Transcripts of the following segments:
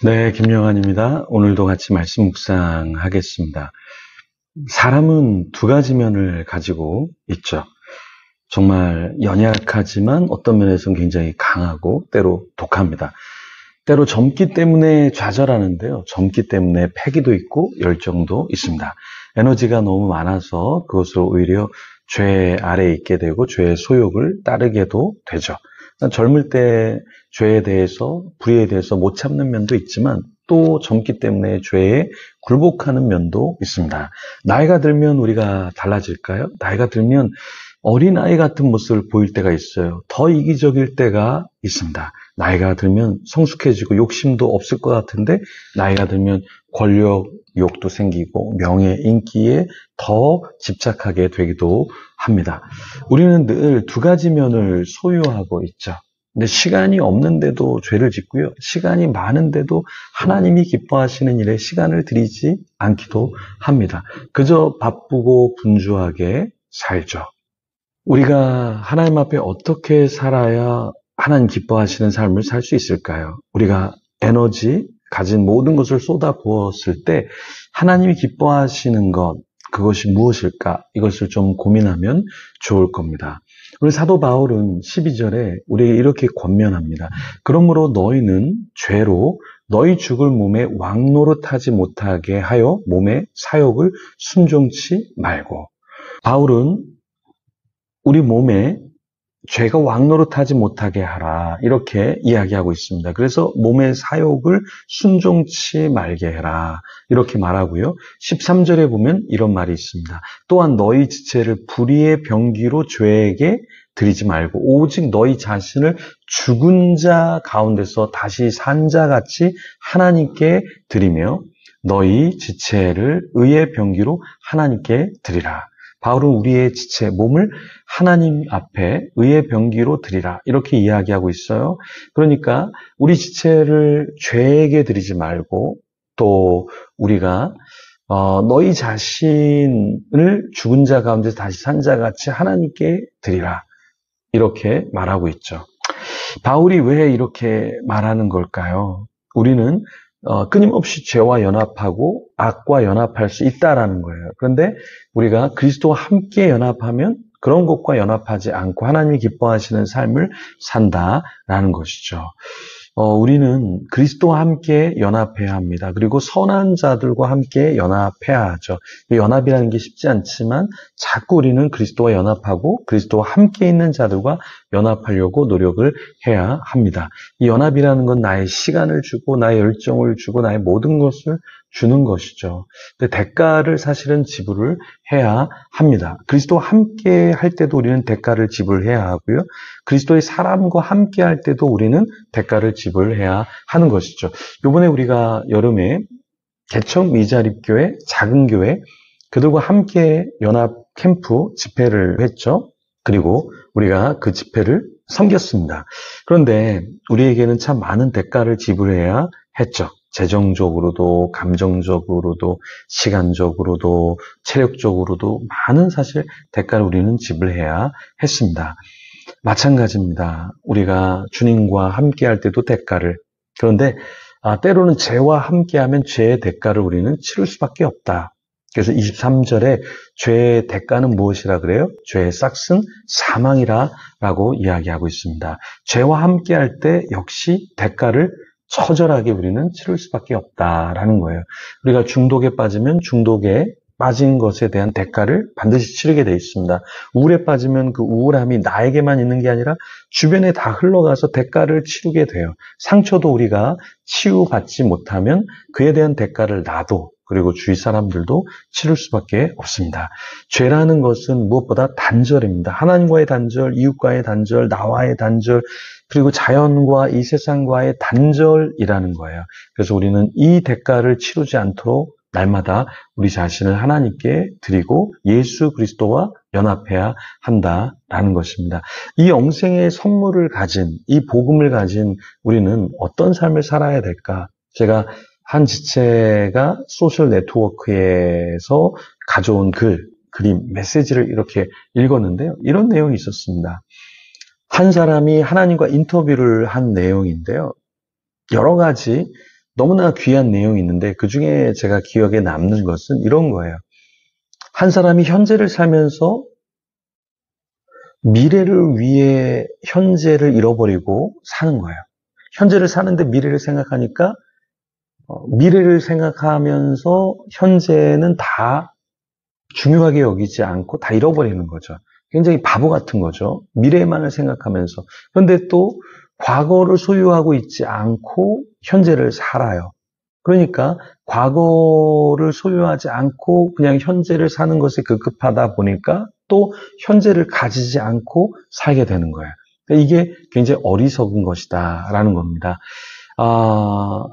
네, 김영환입니다. 오늘도 같이 말씀 묵상하겠습니다. 사람은 두 가지 면을 가지고 있죠. 정말 연약하지만 어떤 면에서는 굉장히 강하고 때로 독합니다. 때로 젊기 때문에 좌절하는데요. 젊기 때문에 패기도 있고 열정도 있습니다. 에너지가 너무 많아서 그것으로 오히려 죄 아래에 있게 되고 죄의 소욕을 따르게도 되죠. 젊을 때 죄에 대해서, 불의에 대해서 못 참는 면도 있지만 또 젊기 때문에 죄에 굴복하는 면도 있습니다. 나이가 들면 우리가 달라질까요? 나이가 들면 어린아이 같은 모습을 보일 때가 있어요. 더 이기적일 때가 있습니다. 나이가 들면 성숙해지고 욕심도 없을 것 같은데 나이가 들면 권력 욕도 생기고 명예, 인기에 더 집착하게 되기도 합니다. 우리는 늘 두 가지 면을 소유하고 있죠. 근데 시간이 없는데도 죄를 짓고요. 시간이 많은데도 하나님이 기뻐하시는 일에 시간을 들이지 않기도 합니다. 그저 바쁘고 분주하게 살죠. 우리가 하나님 앞에 어떻게 살아야 하나님 기뻐하시는 삶을 살 수 있을까요? 우리가 에너지, 가진 모든 것을 쏟아부었을 때 하나님이 기뻐하시는 것, 그것이 무엇일까? 이것을 좀 고민하면 좋을 겁니다. 우리 사도 바울은 12절에 우리에게 이렇게 권면합니다. 그러므로 너희는 죄로 너희 죽을 몸에 왕노릇하지 못하게 하여 몸의 사욕을 순종치 말고. 바울은 우리 몸에 죄가 왕노릇하지 못하게 하라 이렇게 이야기하고 있습니다. 그래서 몸의 사욕을 순종치 말게 해라 이렇게 말하고요. 13절에 보면 이런 말이 있습니다. 또한 너희 지체를 불의의 병기로 죄에게 드리지 말고 오직 너희 자신을 죽은 자 가운데서 다시 산 자같이 하나님께 드리며 너희 지체를 의의 병기로 하나님께 드리라. 바울은 우리의 지체, 몸을 하나님 앞에 의의 병기로 드리라 이렇게 이야기하고 있어요. 그러니까 우리 지체를 죄에게 드리지 말고 또 우리가 너희 자신을 죽은 자 가운데서 다시 산 자같이 하나님께 드리라 이렇게 말하고 있죠. 바울이 왜 이렇게 말하는 걸까요? 우리는 끊임없이 죄와 연합하고 악과 연합할 수 있다라는 거예요. 그런데 우리가 그리스도와 함께 연합하면 그런 것과 연합하지 않고 하나님이 기뻐하시는 삶을 산다라는 것이죠. 우리는 그리스도와 함께 연합해야 합니다. 그리고 선한 자들과 함께 연합해야 하죠. 연합이라는 게 쉽지 않지만 자꾸 우리는 그리스도와 연합하고 그리스도와 함께 있는 자들과 연합하려고 노력을 해야 합니다. 이 연합이라는 건 나의 시간을 주고 나의 열정을 주고 나의 모든 것을 주는 것이죠. 근데 대가를 사실은 지불을 해야 합니다. 그리스도와 함께 할 때도 우리는 대가를 지불해야 하고요. 그리스도의 사람과 함께 할 때도 우리는 대가를 지불해야 하는 것이죠. 이번에 우리가 여름에 개척 미자립교회 작은 교회 그들과 함께 연합 캠프 집회를 했죠. 그리고 우리가 그 집회를 섬겼습니다. 그런데 우리에게는 참 많은 대가를 지불해야 했죠. 재정적으로도 감정적으로도 시간적으로도 체력적으로도 많은 사실 대가를 우리는 지불해야 했습니다. 마찬가지입니다. 우리가 주님과 함께할 때도 대가를 그런데 때로는 죄와 함께하면 죄의 대가를 우리는 치를 수밖에 없다. 그래서 23절에 죄의 대가는 무엇이라 그래요? 죄의 싹은 사망이라고 이야기하고 있습니다. 죄와 함께할 때 역시 대가를 처절하게 우리는 치를 수밖에 없다라는 거예요. 우리가 중독에 빠지면 중독에 빠진 것에 대한 대가를 반드시 치르게 돼 있습니다. 우울에 빠지면 그 우울함이 나에게만 있는 게 아니라 주변에 다 흘러가서 대가를 치르게 돼요. 상처도 우리가 치유받지 못하면 그에 대한 대가를 나도 그리고 주위 사람들도 치를 수밖에 없습니다. 죄라는 것은 무엇보다 단절입니다. 하나님과의 단절, 이웃과의 단절, 나와의 단절, 그리고 자연과 이 세상과의 단절이라는 거예요. 그래서 우리는 이 대가를 치르지 않도록 날마다 우리 자신을 하나님께 드리고 예수 그리스도와 연합해야 한다라는 것입니다. 이 영생의 선물을 가진, 이 복음을 가진 우리는 어떤 삶을 살아야 될까? 제가 한 지체가 소셜 네트워크에서 가져온 그림, 메시지를 이렇게 읽었는데요. 이런 내용이 있었습니다. 한 사람이 하나님과 인터뷰를 한 내용인데요. 여러 가지 너무나 귀한 내용이 있는데 그 중에 제가 기억에 남는 것은 이런 거예요. 한 사람이 현재를 살면서 미래를 위해 현재를 잃어버리고 사는 거예요. 현재를 사는데 미래를 생각하니까 미래를 생각하면서 현재는 다 중요하게 여기지 않고 다 잃어버리는 거죠. 굉장히 바보 같은 거죠. 미래만을 생각하면서. 그런데 또 과거를 소유하고 있지 않고 현재를 살아요. 그러니까 과거를 소유하지 않고 그냥 현재를 사는 것에 급급하다 보니까 또 현재를 가지지 않고 살게 되는 거예요. 그러니까 이게 굉장히 어리석은 것이다라는 겁니다.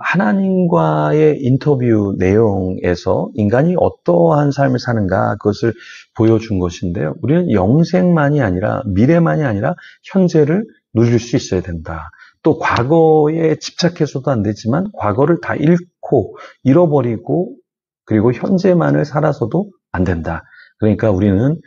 하나님과의 인터뷰 내용에서 인간이 어떠한 삶을 사는가 그것을 보여준 것인데요. 우리는 영생만이 아니라 미래만이 아니라 현재를 누릴 수 있어야 된다. 또 과거에 집착해서도 안 되지만 과거를 다 잃고 잃어버리고 그리고 현재만을 살아서도 안 된다. 그러니까 우리는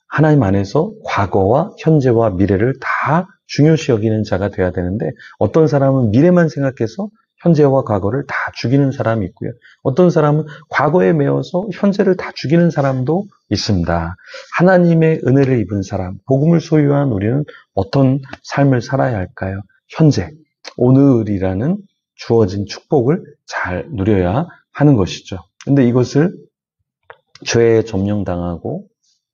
하나님 안에서 과거와 현재와 미래를 다 중요시 여기는 자가 돼야 되는데 어떤 사람은 미래만 생각해서 현재와 과거를 다 죽이는 사람이 있고요. 어떤 사람은 과거에 매여서 현재를 다 죽이는 사람도 있습니다. 하나님의 은혜를 입은 사람, 복음을 소유한 우리는 어떤 삶을 살아야 할까요? 현재, 오늘이라는 주어진 축복을 잘 누려야 하는 것이죠. 근데 이것을 죄에 점령당하고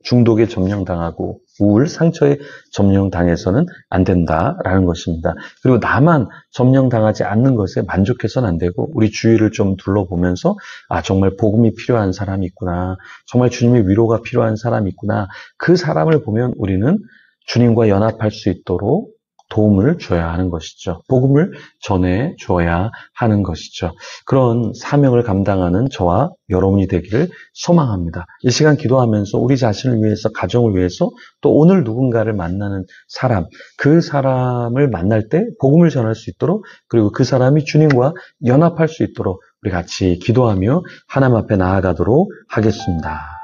중독에 점령당하고 우울, 상처에 점령당해서는 안 된다라는 것입니다. 그리고 나만 점령당하지 않는 것에 만족해서는 안 되고 우리 주위를 좀 둘러보면서 정말 복음이 필요한 사람이 있구나. 정말 주님의 위로가 필요한 사람이 있구나. 그 사람을 보면 우리는 주님과 연합할 수 있도록 도움을 줘야 하는 것이죠. 복음을 전해 줘야 하는 것이죠. 그런 사명을 감당하는 저와 여러분이 되기를 소망합니다. 이 시간 기도하면서 우리 자신을 위해서, 가정을 위해서 또 오늘 누군가를 만나는 사람, 그 사람을 만날 때 복음을 전할 수 있도록 그리고 그 사람이 주님과 연합할 수 있도록 우리 같이 기도하며 하나님 앞에 나아가도록 하겠습니다.